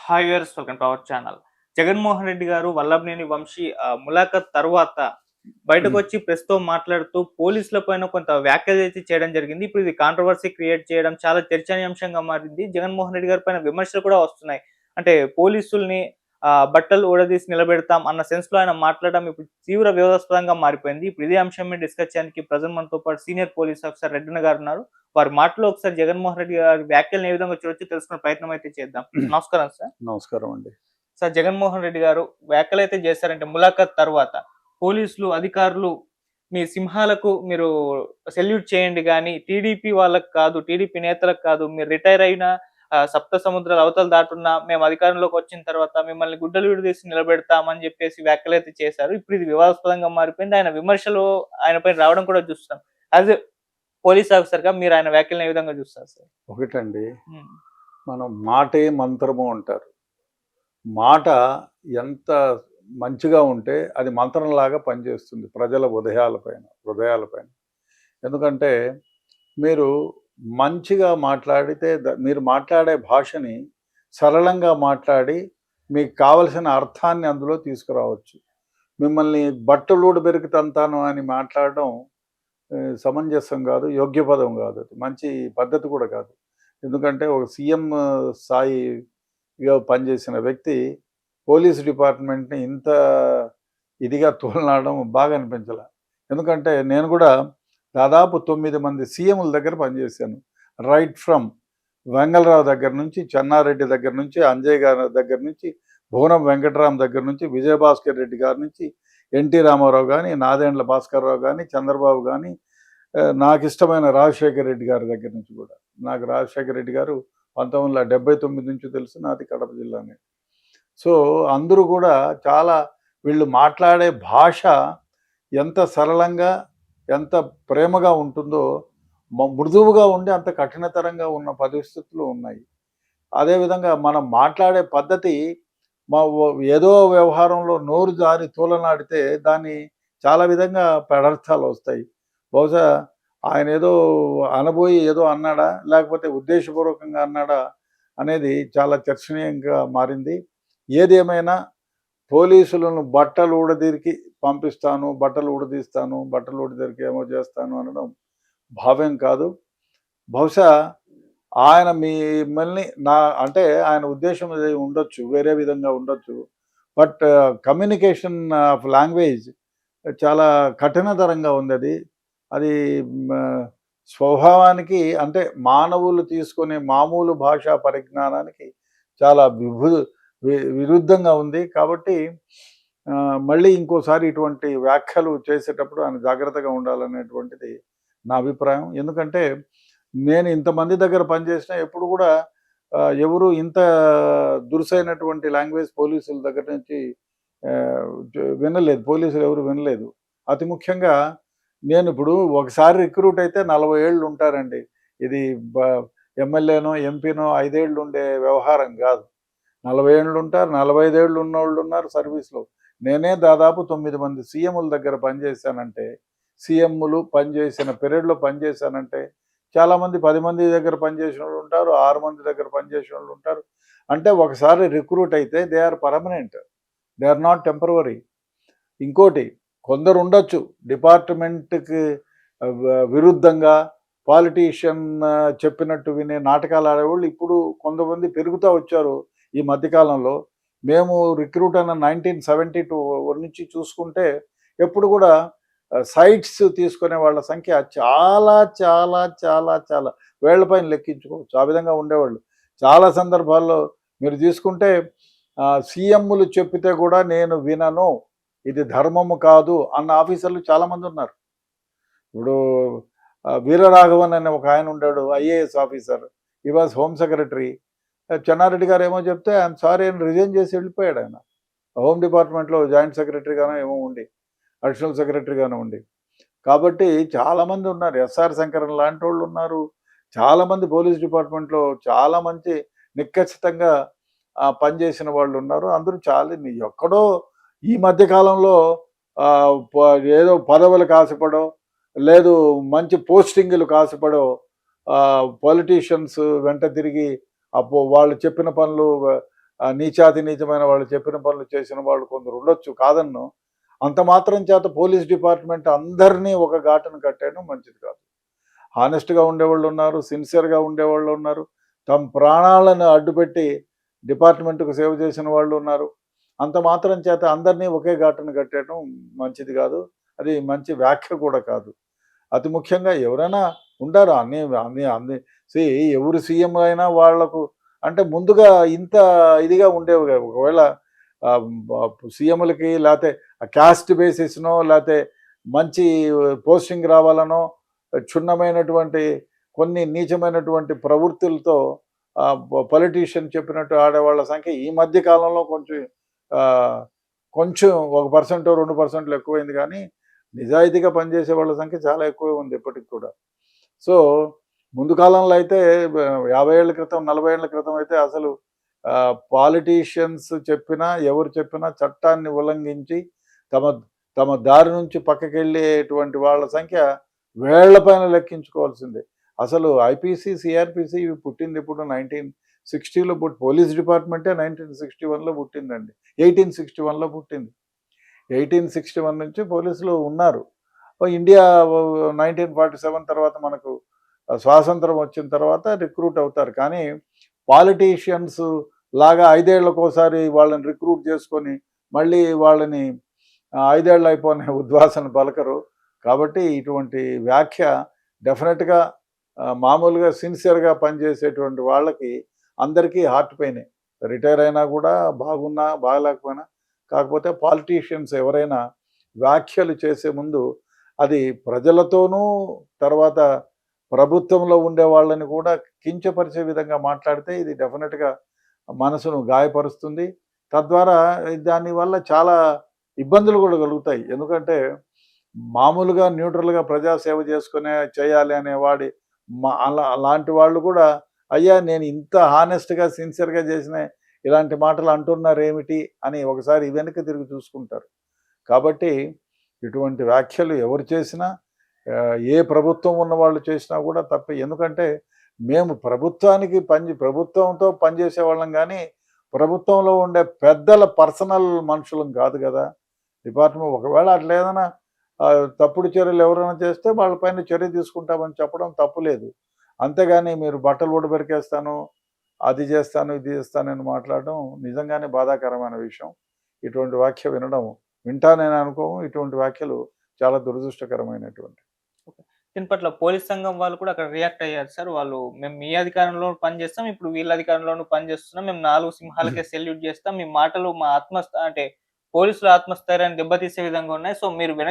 Hi viewers, welcome to our channel. Jaganmohan Reddy గారు వల్లభనేని వంశీ ములాఖత్ తర్వాత హ్మ్. బయటకొచ్చి ప్రెస్‌తో మాట్లాడుతూ పోలీసుల పైన కొంత వ్యాఖ్యలైతే చేయడం జరిగింది. ఇప్పుడు ఇది కాంట్రోవర్సీ క్రియేట్ చేయడం చాలా చర్చనీయాంశంగా మారింది. జగన్మోహన్ రెడ్డి గారి పైన విమర్శలు కూడా వస్తున్నాయి. అంటే పోలీసుల్ని బట్టలు ఊడదీసి నిలబెడతాం అన్న సెన్స్‌లో ఆయన మాట్లాడడం ఇప్పుడు తీవ్ర వివాదాస్పదంగా మారిపోయింది. ఇప్పుడు ఇదే అంశం మీద డిస్కస్ చేయడానికి ప్రెజెంట్ మనతో పాటు సీనియర్ పోలీస్ ఆఫీసర్ రెడ్డన్న గారు ఉన్నారు. వారి మాటలో ఒకసారి జగన్మోహన్ రెడ్డి గారి వ్యాఖ్యలను ఏ విధంగా చూడొచ్చో తెలుసుకునే ప్రయత్నం అయితే చేద్దాం. నమస్కారం సార్. నమస్కారం అండి. సార్, జగన్మోహన్ రెడ్డి గారు వ్యాఖ్యలైతే చేశారంటే ములాఖత్ తర్వాత పోలీసులు, అధికారులు మీ సింహాలకు మీరు సెల్యూట్ చేయండి గానీ, టీడీపీ వాళ్ళకి కాదు, టీడీపీ నేతలకు కాదు, మీరు రిటైర్ అయిన సప్త సముద్రాల అవతల దాటున్నా మేము అధికారంలోకి వచ్చిన తర్వాత మిమ్మల్ని గుడ్డలు విడదీసి నిలబెడతామని చెప్పేసి వ్యాఖ్యలైతే చేశారు. ఇప్పుడు ఇది వివాదాస్పదంగా మారిపోయింది. ఆయన విమర్శలు ఆయన పైన రావడం కూడా చూస్తున్నాం. యాజ్ ఎ పోలీస్ ఆఫీసర్‌గా మీరు ఆయన వ్యాఖ్యలను ఏ విధంగా చూస్తారు సార్? ఒకటండి, హ్మ్. మనం మాటే మంత్రము అంటారు. మాట ఎంత మంచిగా ఉంటే అది మంత్రంలాగా పనిచేస్తుంది ప్రజల హృదయాలపైన. ఎందుకంటే మీరు మంచిగా మాట్లాడితే మీరు మాట్లాడే భాషని సరళంగా మాట్లాడి మీకు కావలసిన అర్థాన్ని అందులో తీసుకురావచ్చు. మిమ్మల్ని బట్టలూడ బెరికి తంతాను అని మాట్లాడడం సమంజసం కాదు, యోగ్య పదం కాదు. అది మంచి పద్ధతి కూడా కాదు. ఎందుకంటే ఒక సీఎం స్థాయిగా పనిచేసిన వ్యక్తి పోలీస్ డిపార్ట్మెంట్‌ని ఇంత ఇదిగా తోలనాడడం బాగా అనిపించలా. ఎందుకంటే నేను కూడా దాదాపు 9 మంది సీఎంల దగ్గర పనిచేశాను. రైట్ ఫ్రమ్ వెంగళరావు దగ్గర నుంచి, చెన్నారెడ్డి దగ్గర నుంచి, అంజయ్ గారి దగ్గర నుంచి, భువనం వెంకటరాం దగ్గర నుంచి, విజయభాస్కర్ రెడ్డి గారి నుంచి, ఎన్టీ రామారావు కానీ, నాదెండ్ల భాస్కర్‌రావు కానీ, చంద్రబాబు కానీ, నాకిష్టమైన రాజశేఖర్ రెడ్డి గారి దగ్గర నుంచి కూడా. నాకు రాజశేఖర్ రెడ్డి గారు 1979 నుంచి తెలుసు. నాది కడప జిల్లానే. సో అందరూ కూడా చాలా, వీళ్ళు మాట్లాడే భాష ఎంత సరళంగా, ఎంత ప్రేమగా ఉంటుందో, మృదువుగా ఉండి అంత కఠినతరంగా ఉన్న పరిస్థితులు ఉన్నాయి. అదేవిధంగా మనం మాట్లాడే పద్ధతి ఏదో వ్యవహారంలో నోరు జారి తూలనాడితే దాన్ని చాలా విధంగా పెడర్థాలు వస్తాయి. బహుశా ఆయన ఏదో అనబోయి ఏదో అన్నాడా, లేకపోతే ఉద్దేశపూర్వకంగా అన్నాడా అనేది చాలా చర్చనీయంగా మారింది. ఏదేమైనా పోలీసులను బట్టలు ఊడదీరికి పంపిస్తాను, బట్టలు ఊడదీస్తాను, బట్టలు ఊడదీరికి ఏమో చేస్తాను అనడం భావ్యం కాదు. బహుశా ఆయన మిమ్మల్ని అంటే ఆయన ఉద్దేశం అది ఉండొచ్చు, వేరే విధంగా ఉండొచ్చు. బట్ కమ్యూనికేషన్ ఆఫ్ లాంగ్వేజ్ చాలా కఠినతరంగా ఉంది అది. అది స్వభావానికి, అంటే మానవులు తీసుకునే మామూలు భాషా పరిజ్ఞానానికి చాలా విరుద్ధంగా ఉంది. కాబట్టి మళ్ళీ ఇంకోసారి ఇటువంటి వ్యాఖ్యలు చేసేటప్పుడు ఆయన జాగ్రత్తగా ఉండాలనేటువంటిది నా అభిప్రాయం. ఎందుకంటే నేను ఇంతమంది దగ్గర పనిచేసినా ఎప్పుడు కూడా ఎవరు ఇంత దురుసైనటువంటి లాంగ్వేజ్ పోలీసుల దగ్గర నుంచి వినలేదు. పోలీసులు ఎవరు వినలేదు. అతి ముఖ్యంగా నేను ఇప్పుడు ఒకసారి రిక్రూట్ అయితే 40 ఏళ్ళు ఉంటారండి. ఇది ఎమ్మెల్యేనో ఎంపీనో 5 ఏళ్ళు ఉండే వ్యవహారం కాదు. 40 ఏళ్ళు ఉంటారు, 45 ఏళ్ళు ఉన్నోళ్ళు ఉన్నారు సర్వీస్లో. నేనే దాదాపు 9 మంది సీఎంల దగ్గర పనిచేశానంటే, సీఎంలు పనిచేసిన పీరియడ్లో పనిచేశానంటే, చాలామంది 10 మంది దగ్గర పనిచేసిన వాళ్ళు ఉంటారు, 6 మంది దగ్గర పనిచేసిన వాళ్ళు ఉంటారు. అంటే ఒకసారి రిక్రూట్ అయితే they are permanent, they are not temporary. ఇంకోటి, కొందరు ఉండొచ్చు డిపార్ట్మెంట్కి విరుద్ధంగా పాలిటీషియన్ చెప్పినట్టు వినే నాటకాలు ఆడేవాళ్ళు ఇప్పుడు కొంతమంది పెరుగుతూ వచ్చారు ఈ మధ్యకాలంలో. మేము రిక్రూట్ అయిన 1972 నుంచి చూసుకుంటే ఎప్పుడు కూడా సైట్స్ తీసుకునే వాళ్ళ సంఖ్య చాలా చాలా చాలా చాలా వేళ్లపైన లెక్కించుకోవచ్చు. ఆ విధంగా ఉండేవాళ్ళు. చాలా సందర్భాల్లో మీరు తీసుకుంటే సీఎంలు చెప్పితే కూడా నేను వినను, ఇది ధర్మము కాదు అన్న ఆఫీసర్లు చాలామంది ఉన్నారు. ఇప్పుడు వీరరాఘవన్ అనే ఒక ఆయన ఉండాడు, ఐఏఎస్ ఆఫీసర్. ఈ వాజ్ హోమ్ సెక్రటరీ. చెన్నారెడ్డి గారు ఏమో చెప్తే ఐఎమ్ సారీ అని రిజైన్ చేసి వెళ్ళిపోయాడు ఆయన. హోమ్ డిపార్ట్మెంట్లో జాయింట్ సెక్రటరీగానో ఏమో ఉండి, అడిషనల్ సెక్రటరీగానో ఉండి. కాబట్టి చాలామంది ఉన్నారు. ఎస్ఆర్ శంకరన్ లాంటి వాళ్ళు ఉన్నారు. చాలామంది పోలీస్ డిపార్ట్మెంట్లో చాలా మంచి నిక్కచ్చితంగా పనిచేసిన వాళ్ళు ఉన్నారు. అందరూ చాలా ఎక్కడో ఈ మధ్యకాలంలో ఏదో పదవులకు ఆశపడో, లేదు మంచి పోస్టింగులకు ఆశపడో పొలిటీషియన్స్ వెంట తిరిగి వాళ్ళు చెప్పిన పనులు నీచాతి నీచమైన వాళ్ళు చెప్పిన పనులు చేసిన వాళ్ళు కొందరు ఉండొచ్చు, కాదన్ను. అంత మాత్రం చేత పోలీస్ డిపార్ట్మెంట్ అందరినీ ఒక ఘాటును కట్టేయడం మంచిది కాదు. హానెస్ట్గా ఉండేవాళ్ళు ఉన్నారు, సిన్సియర్గా ఉండేవాళ్ళు ఉన్నారు, తమ ప్రాణాలను అడ్డుపెట్టి డిపార్ట్మెంట్కు సేవ చేసిన వాళ్ళు ఉన్నారు. అంత మాత్రం చేత అందరినీ ఒకే ఘాటును కట్టేయడం మంచిది కాదు. అది మంచి వ్యాఖ్య కూడా కాదు. అతి ముఖ్యంగా ఎవరైనా ఉండారు అన్ని అన్ని అన్ని సి ఎవరు సీఎం అయినా వాళ్లకు అంటే ముందుగా ఇంత ఇదిగా ఉండేవి కావు. ఒకవేళ సీఎంలకి లేకపోతే క్యాస్ట్ బేసిస్నో లేకపోతే మంచి పోస్టింగ్ రావాలనో క్షుణ్ణమైనటువంటి కొన్ని నీచమైనటువంటి ప్రవృత్తులతో పొలిటీషియన్ చెప్పినట్టు ఆడేవాళ్ళ సంఖ్య ఈ మధ్య కాలంలో కొంచెం కొంచెం 1% 2% ఎక్కువైంది, కానీ నిజాయితీగా పనిచేసే వాళ్ళ సంఖ్య చాలా ఎక్కువ ఉంది ఇప్పటికి కూడా. సో ముందు కాలంలో అయితే 50 ఏళ్ల క్రితం 40 ఏళ్ల క్రితం అయితే అసలు పాలిటీషియన్స్ చెప్పినా ఎవరు చెప్పినా చట్టాన్ని ఉల్లంఘించి తమ తమ దారి నుంచి పక్కకెళ్ళేటువంటి వాళ్ళ సంఖ్య వేళ్ల పైన లెక్కించుకోవాల్సిందే. అసలు ఐపీసీ సిఆర్పిసి ఇవి పుట్టింది ఇప్పుడు 1960లో పుట్టి, పోలీస్ డిపార్ట్మెంటే 1961లో పుట్టిందండి. 1861లో పుట్టింది. 1861 నుంచి పోలీసులు ఉన్నారు. ఇండియా 1947 తర్వాత మనకు స్వాతంత్రం వచ్చిన తర్వాత రిక్రూట్ అవుతారు, కానీ పాలిటీషియన్స్ లాగా 5 ఏళ్లకోసారి వాళ్ళని రిక్రూట్ చేసుకొని మళ్ళీ వాళ్ళని 5 ఏళ్ళు అయిపోయిన ఉద్వాసన పలకరు. కాబట్టి ఇటువంటి వ్యాఖ్య డెఫినెట్గా మామూలుగా సిన్సియర్గా పనిచేసేటువంటి వాళ్ళకి అందరికీ హార్ట్ పెయినే. రిటైర్ అయినా కూడా బాగున్నా బాగలేకపోయినా, కాకపోతే పాలిటీషియన్స్ ఎవరైనా వ్యాఖ్యలు చేసే ముందు అది ప్రజలతోనూ తర్వాత ప్రభుత్వంలో ఉండే వాళ్ళని కూడా కించపరిచే విధంగా మాట్లాడితే ఇది డెఫినెట్గా మనసును గాయపరుస్తుంది. తద్వారా దానివల్ల చాలా ఇబ్బందులు కూడా కలుగుతాయి. ఎందుకంటే మామూలుగా న్యూట్రల్గా ప్రజాసేవ చేయాలి అనేవాడి అలాంటి వాళ్ళు కూడా అయ్యా నేను ఇంత హానెస్ట్గా సిన్సియర్గా చేసిన ఇలాంటి మాటలు అంటున్నారేమిటి అని ఒకసారి వెనక్కి తిరిగి చూసుకుంటారు. కాబట్టి ఇటువంటి వ్యాఖ్యలు ఎవరు చేసినా ఏ ప్రభుత్వం ఉన్న వాళ్ళు చేసినా కూడా తప్పే. ఎందుకంటే మేము ప్రభుత్వంతో పనిచేసే వాళ్ళం, కానీ ప్రభుత్వంలో ఉండే పెద్దల పర్సనల్ మనుషులం కాదు కదా. డిపార్ట్మెంట్ ఒకవేళ అట్లా ఏదైనా తప్పుడు చర్యలు ఎవరైనా చేస్తే వాళ్ళపైన చర్య తీసుకుంటామని చెప్పడం తప్పులేదు. అంతేగాని మీరు బట్టలు ఊడబెరికేస్తాను, అది చేస్తాను, ఇది చేస్తానని మాట్లాడడం నిజంగానే బాధాకరమైన విషయం. ఇటువంటి వ్యాఖ్య వింటానని అనుకోము. ఇటువంటి వ్యాఖ్యలు చాలా దురదృష్టకరమైనటువంటి. దీని పట్ల పోలీస్ సంఘం వాళ్ళు కూడా అక్కడ రియాక్ట్ అయ్యారు సార్. వాళ్ళు మేము మీ అధికారంలో పనిచేస్తాం, ఇప్పుడు వీళ్ళ అధికారంలోనూ పనిచేస్తున్నాం, మేము 4 సింహాలకే సెల్యూట్ చేస్తాం, మీ మాటలు మా అంటే పోలీసుల ఆత్మస్థైర్యాన్ని దెబ్బతీసే విధంగా ఉన్నాయి. సో మీరు